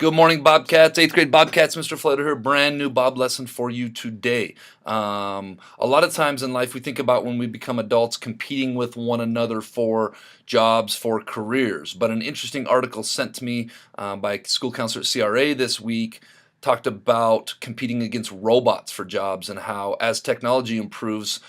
Good morning, Bobcats. 8th grade Bobcats, Mr. Flater here. Brand new Bob lesson for you today. A lot of times in life we think about when we become adults competing with one another for jobs, for careers. But an interesting article sent to me by school counselor at CRA this week talked about competing against robots for jobs and how as technology improves,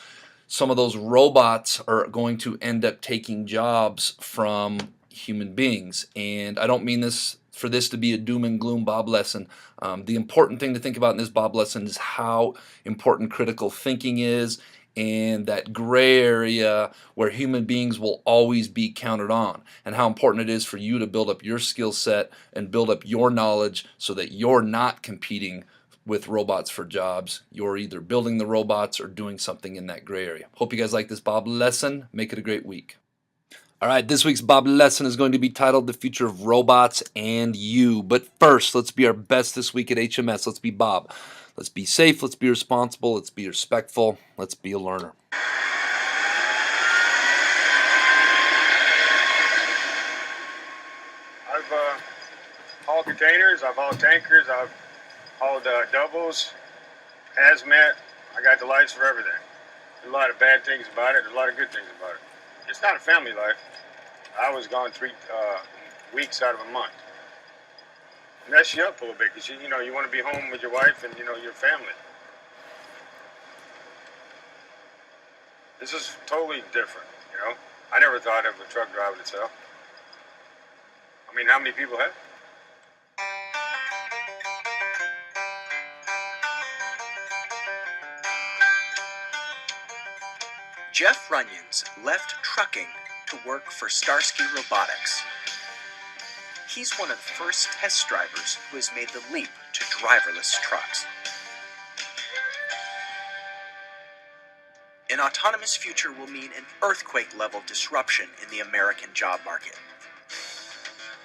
some of those robots are going to end up taking jobs from human beings. And I don't mean this for this to be a doom and gloom Bob lesson. The important thing to think about in this Bob lesson is how important critical thinking is, and that gray area where human beings will always be counted on, and how important it is for you to build up your skill set and build up your knowledge so that you're not competing with robots for jobs. You're either building the robots or doing something in that gray area. Hope you guys like this Bob lesson. Make it a great week. All right, this week's Bob lesson is going to be titled The Future of Robots and You. But first, let's be our best this week at HMS. Let's be Bob. Let's be safe. Let's be responsible. Let's be respectful. Let's be a learner. I've hauled containers, I've hauled tankers, I've hauled doubles, hazmat. I got the lights for everything. There's a lot of bad things about it, there's a lot of good things about it. It's not a family life. I was gone 3 weeks out of a month. Mess you up a little bit because you want to be home with your wife and your family. This is totally different. I never thought of a truck driving itself. I mean, how many people have? Jeff Runyons left trucking to work for Starsky Robotics. He's one of the first test drivers who has made the leap to driverless trucks. An autonomous future will mean an earthquake-level disruption in the American job market.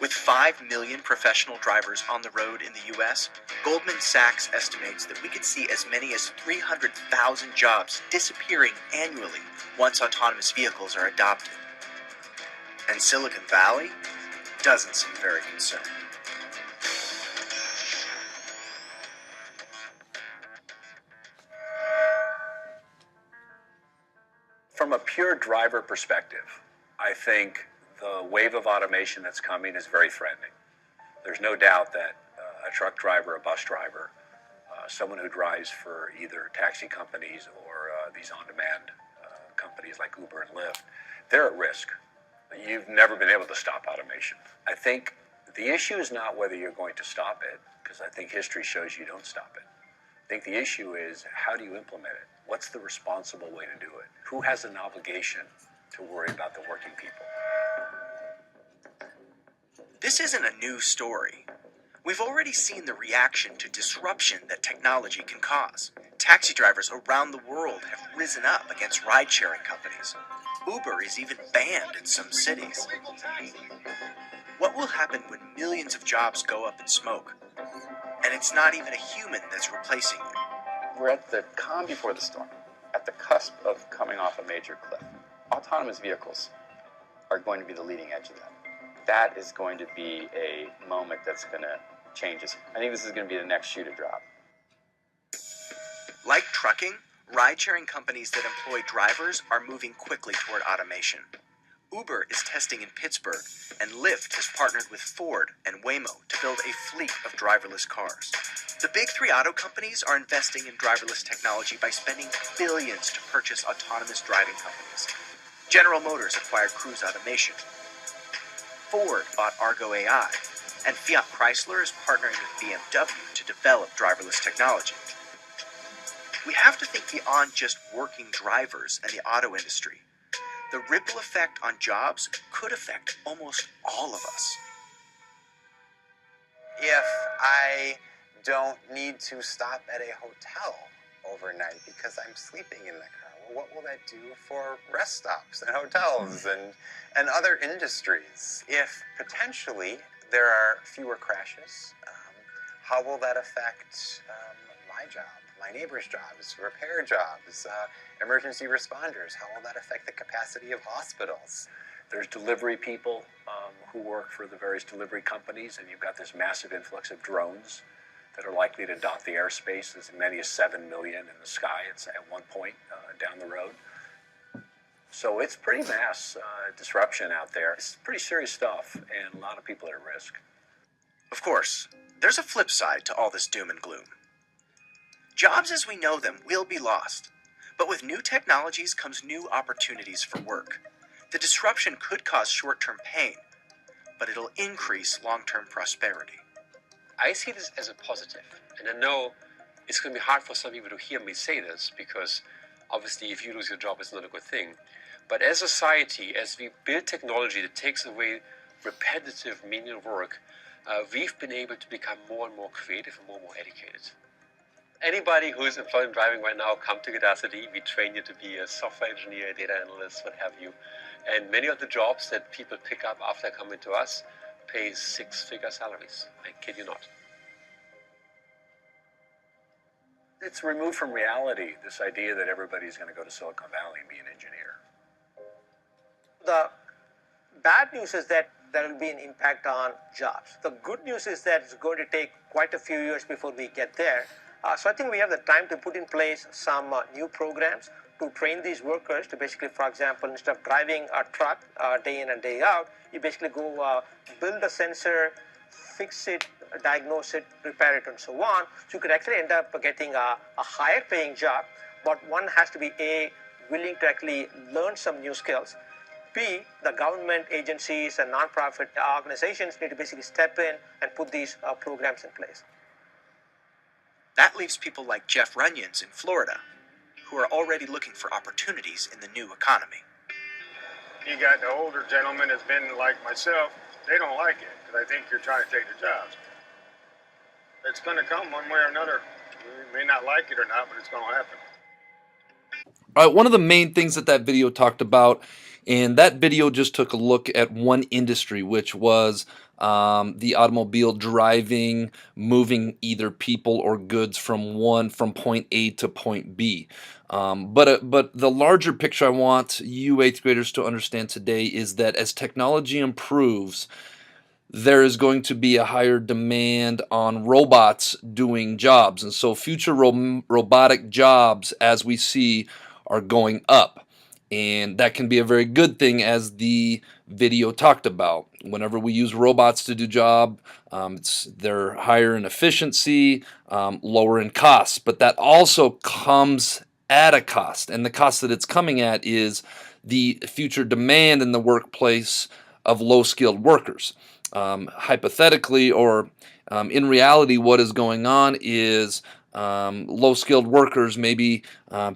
With 5 million professional drivers on the road in the U.S., Goldman Sachs estimates that we could see as many as 300,000 jobs disappearing annually once autonomous vehicles are adopted. And Silicon Valley doesn't seem very concerned. From a pure driver perspective, I think the wave of automation that's coming is very threatening. There's no doubt that a truck driver, a bus driver, someone who drives for either taxi companies or these on-demand companies like Uber and Lyft, they're at risk. You've never been able to stop automation. I think the issue is not whether you're going to stop it, because I think history shows you don't stop it. I think the issue is how do you implement it? What's the responsible way to do it? Who has an obligation to worry about the working people? This isn't a new story. We've already seen the reaction to disruption that technology can cause. Taxi drivers around the world have risen up against ride-sharing companies. Uber is even banned in some cities. What will happen when millions of jobs go up in smoke? And it's not even a human that's replacing you. We're at the calm before the storm, at the cusp of coming off a major cliff. Autonomous vehicles are going to be the leading edge of that. That is going to be a moment that's going to change us. I think this is going to be the next shoe to drop. Like trucking, ride-sharing companies that employ drivers are moving quickly toward automation. Uber is testing in Pittsburgh, and Lyft has partnered with Ford and Waymo to build a fleet of driverless cars. The big 3 auto companies are investing in driverless technology by spending billions to purchase autonomous driving companies. General Motors acquired Cruise Automation. Ford bought Argo AI, and Fiat Chrysler is partnering with BMW to develop driverless technology. We have to think beyond just working drivers and the auto industry. The ripple effect on jobs could affect almost all of us. If I don't need to stop at a hotel overnight because I'm sleeping in the car, well, what will that do for rest stops and hotels and other industries? If potentially there are fewer crashes, how will that affect my job, my neighbor's jobs, repair jobs, emergency responders? How will that affect the capacity of hospitals? There's delivery people who work for the various delivery companies, and you've got this massive influx of drones that are likely to dot the airspace. As many as 7 million in the sky at one point down the road. So it's pretty mass disruption out there. It's pretty serious stuff, and a lot of people are at risk. Of course, there's a flip side to all this doom and gloom. Jobs as we know them will be lost, but with new technologies comes new opportunities for work. The disruption could cause short-term pain, but it'll increase long-term prosperity. I see this as a positive, and I know it's going to be hard for some people to hear me say this, because obviously if you lose your job, it's not a good thing. But as a society, as we build technology that takes away repetitive, menial work, we've been able to become more and more creative and more educated. Anybody who is employed in driving right now, come to Udacity. We train you to be a software engineer, data analyst, what have you. And many of the jobs that people pick up after coming to us pay six-figure salaries. I kid you not. It's removed from reality, this idea that everybody's going to go to Silicon Valley and be an engineer. The bad news is that there will be an impact on jobs. The good news is that it's going to take quite a few years before we get there. So I think we have the time to put in place some new programs to train these workers to basically, for example, instead of driving a truck day in and day out, you basically go build a sensor, fix it, diagnose it, repair it, and so on. So you could actually end up getting a higher paying job, but one has to be A, willing to actually learn some new skills. B, the government agencies and nonprofit organizations need to basically step in and put these programs in place. That leaves people like Jeff Runyons in Florida, who are already looking for opportunities in the new economy. You got the older gentlemen that's been like myself, they don't like it because I think you're trying to take their jobs. It's going to come one way or another. We may not like it or not, but it's going to happen. All right, one of the main things that video talked about, and that video just took a look at one industry, which was the automobile driving, moving either people or goods from point A to point B. But the larger picture I want you 8th graders to understand today is that as technology improves, there is going to be a higher demand on robots doing jobs. And so future robotic jobs, as we see, are going up. And that can be a very good thing, as the video talked about. Whenever we use robots to do job, they're higher in efficiency, lower in costs. But that also comes at a cost. And the cost that it's coming at is the future demand in the workplace of low-skilled workers. Hypothetically, or in reality, what is going on is low-skilled workers, maybe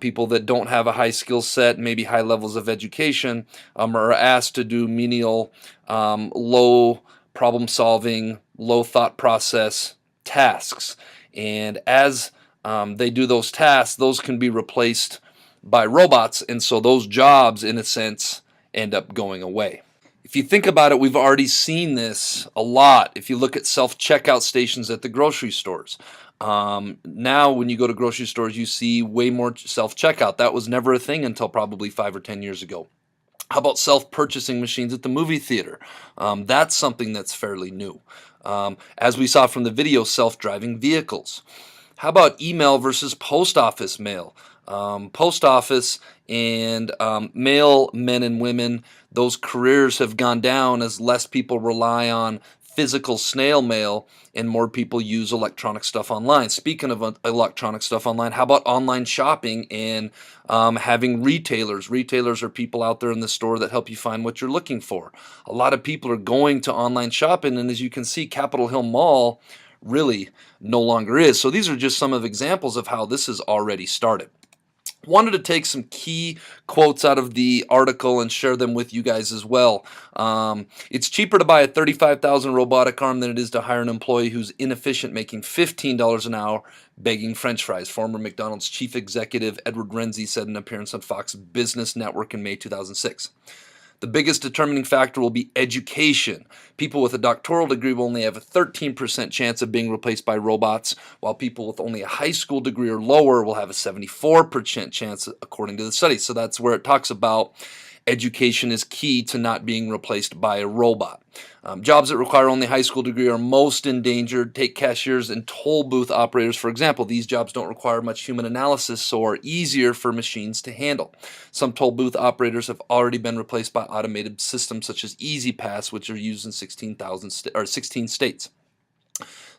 people that don't have a high skill set, maybe high levels of education, are asked to do menial, low problem-solving, low thought process tasks. And as they do those tasks, those can be replaced by robots, and so those jobs, in a sense, end up going away. If you think about it, we've already seen this a lot. If you look at self-checkout stations at the grocery stores. Now when you go to grocery stores, you see way more self-checkout. That was never a thing until probably 5 or 10 years ago. How about self-purchasing machines at the movie theater? That's something that's fairly new. As we saw from the video, self-driving vehicles. How about email versus post office mail? Post office and mail men and women, those careers have gone down as less people rely on physical snail mail and more people use electronic stuff online. Speaking of electronic stuff online, how about online shopping and having retailers? Retailers are people out there in the store that help you find what you're looking for. A lot of people are going to online shopping, and as you can see, Capitol Hill Mall really no longer is. So these are just some of examples of how this has already started. Wanted to take some key quotes out of the article and share them with you guys as well. It's cheaper to buy a $35,000 robotic arm than it is to hire an employee who's inefficient, making $15 an hour begging French fries. Former McDonald's chief executive Edward Renzi said in an appearance on Fox Business Network in May 2006. The biggest determining factor will be education. People with a doctoral degree will only have a 13% chance of being replaced by robots, while people with only a high school degree or lower will have a 74% chance, according to the study. So that's where it talks about education is key to not being replaced by a robot. Jobs that require only high school degree are most endangered. Take cashiers and toll booth operators, for example. These jobs don't require much human analysis, so are easier for machines to handle. Some toll booth operators have already been replaced by automated systems such as Easy Pass, which are used in 16 states.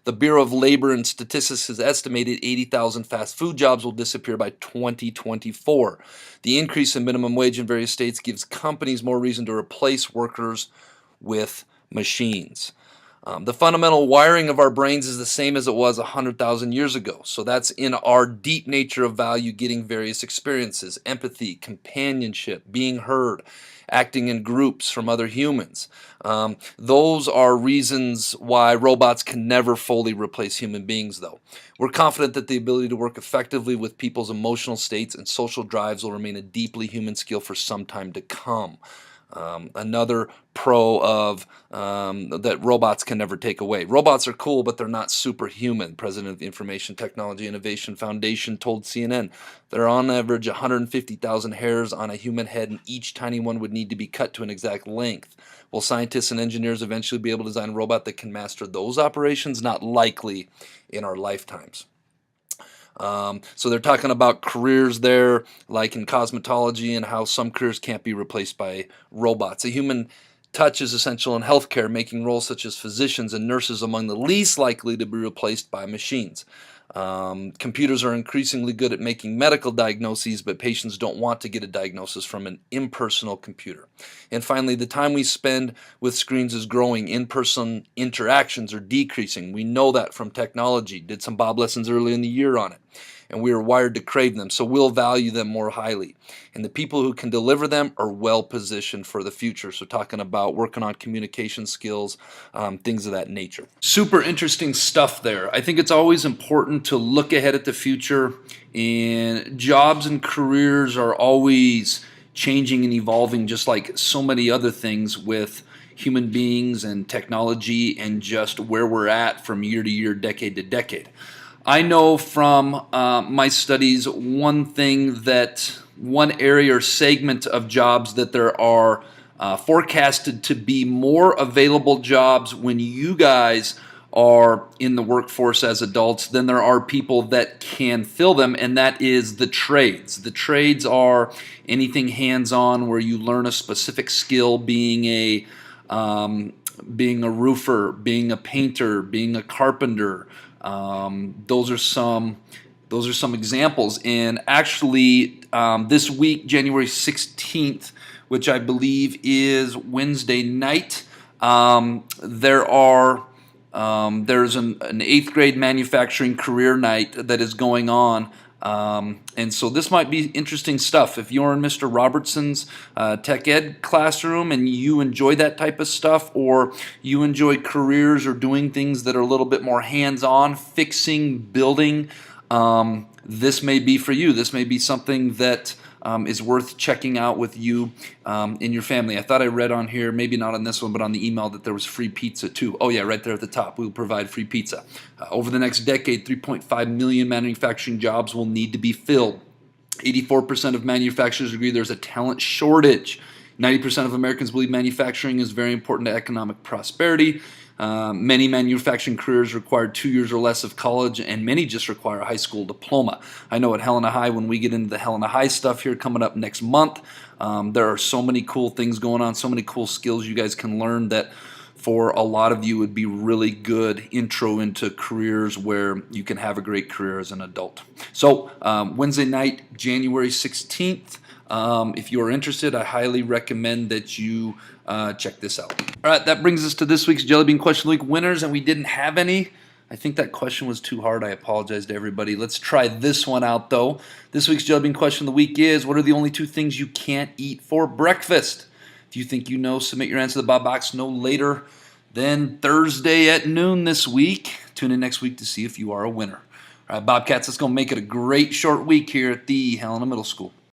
The Bureau of Labor and Statistics has estimated 80,000 fast food jobs will disappear by 2024. The increase in minimum wage in various states gives companies more reason to replace workers with machines. The fundamental wiring of our brains is the same as it was 100,000 years ago. So that's in our deep nature of value, getting various experiences, empathy, companionship, being heard, acting in groups from other humans. Those are reasons why robots can never fully replace human beings, though. We're confident that the ability to work effectively with people's emotional states and social drives will remain a deeply human skill for some time to come. Another pro of that robots can never take away. Robots are cool, but they're not superhuman. President of the Information Technology Innovation Foundation told CNN there are on average 150,000 hairs on a human head, and each tiny one would need to be cut to an exact length. Will scientists and engineers eventually be able to design a robot that can master those operations? Not likely in our lifetimes. So they're talking about careers there, like in cosmetology, and how some careers can't be replaced by robots. A human touch is essential in healthcare, making roles such as physicians and nurses among the least likely to be replaced by machines. Computers are increasingly good at making medical diagnoses, but patients don't want to get a diagnosis from an impersonal computer. And finally, the time we spend with screens is growing. In-person interactions are decreasing. We know that from technology. Did some Bob lessons early in the year on it. And we are wired to crave them, so we'll value them more highly. And the people who can deliver them are well positioned for the future. So talking about working on communication skills, things of that nature. Super interesting stuff there. I think it's always important to look ahead at the future, and jobs and careers are always changing and evolving, just like so many other things with human beings and technology and just where we're at from year to year, decade to decade. I know from my studies one area or segment of jobs that there are forecasted to be more available jobs when you guys are in the workforce as adults than there are people that can fill them, and that is the trades. The trades are anything hands-on where you learn a specific skill, being a roofer, being a painter, being a carpenter. Those are some examples. And actually, this week, January 16th, which I believe is Wednesday night, there's an 8th grade manufacturing career night that is going on. And so this might be interesting stuff. If you're in Mr. Robertson's tech ed classroom and you enjoy that type of stuff, or you enjoy careers or doing things that are a little bit more hands-on, fixing, building, this may be for you. This may be something that is worth checking out with you in your family. I thought I read on here, maybe not on this one, but on the email, that there was free pizza too. Oh yeah, right there at the top. We will provide free pizza. Over the next decade, 3.5 million manufacturing jobs will need to be filled. 84% of manufacturers agree there's a talent shortage. 90% of Americans believe manufacturing is very important to economic prosperity. Many manufacturing careers require 2 years or less of college, and many just require a high school diploma. I know at Helena High, when we get into the Helena High stuff here coming up next month, there are so many cool things going on, so many cool skills you guys can learn that for a lot of you would be really good intro into careers where you can have a great career as an adult. So Wednesday night, January 16th. If you are interested, I highly recommend that you check this out. All right, that brings us to this week's Jellybean Question of the Week winners, and we didn't have any. I think that question was too hard. I apologize to everybody. Let's try this one out, though. This week's Jellybean Question of the Week is, what are the only 2 things you can't eat for breakfast? If you think you know, submit your answer to the Bob box no later than Thursday at noon this week. Tune in next week to see if you are a winner. All right, Bobcats, let's go make it a great short week here at the Helena Middle School.